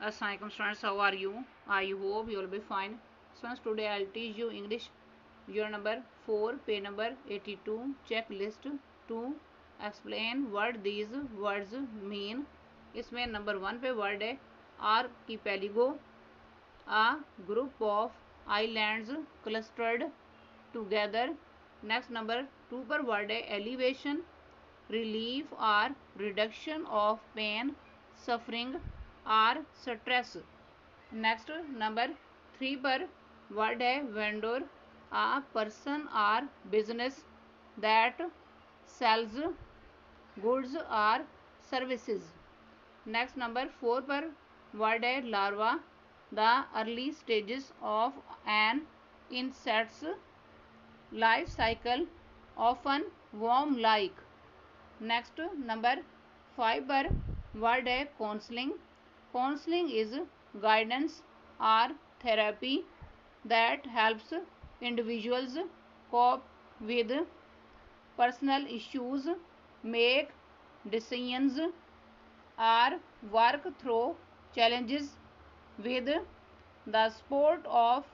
Assalamualaikum students, how are you? I hope you will be fine. Students, today I'll teach you English unit number 4, page number 82, checklist 2. Explain what these words mean. इसमें number 1 पे word है आर्किपेलिगो, a group of islands clustered together. Next number 2 पर word है elevation, relief or reduction of pain, suffering or stress. Next number 3 पर word है vendor, a person or business that sells goods or services. Next number 4 पर word है larva, the early stages of an insect's life cycle, often worm like. Next number 5 पर word है counselling. Counselling is guidance और therapy that helps individuals cope with personal issues, make decisions और work through challenges with the support of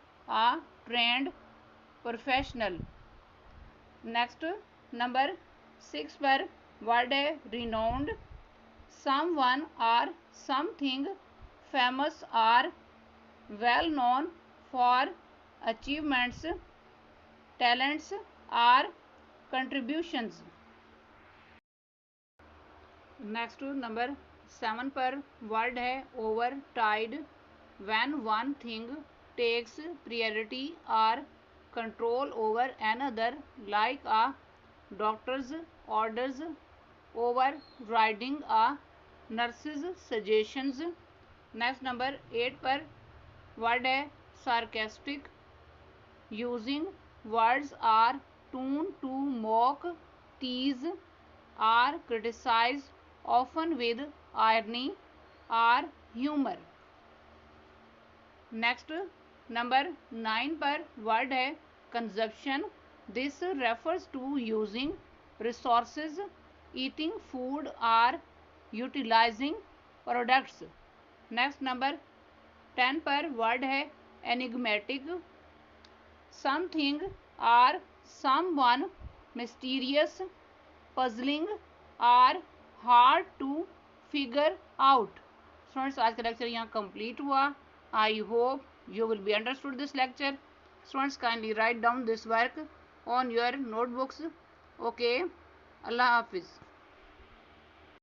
a trained professional. Next number 6 पर word है renowned, someone or something famous or well known for achievements, talents or contributions. Next number 7 पर word है overtide, when one thing takes priority or control over another, like a doctor's orders overriding a nurse's suggestions. Next number 8 पर word है sarcastic, using words or tone to mock, tease or criticize, often with irony or humor. Next number 9 पर word है consumption. This refers to using resources, eating food or utilizing products. Next number 10 पर word है enigmatic, something or someone mysterious, puzzling or hard to figure out. Students, आज का lecture यहाँ complete हुआ. I hope you will be understood this lecture. Students, kindly write down this work on your notebooks. Okay, Allah Hafiz.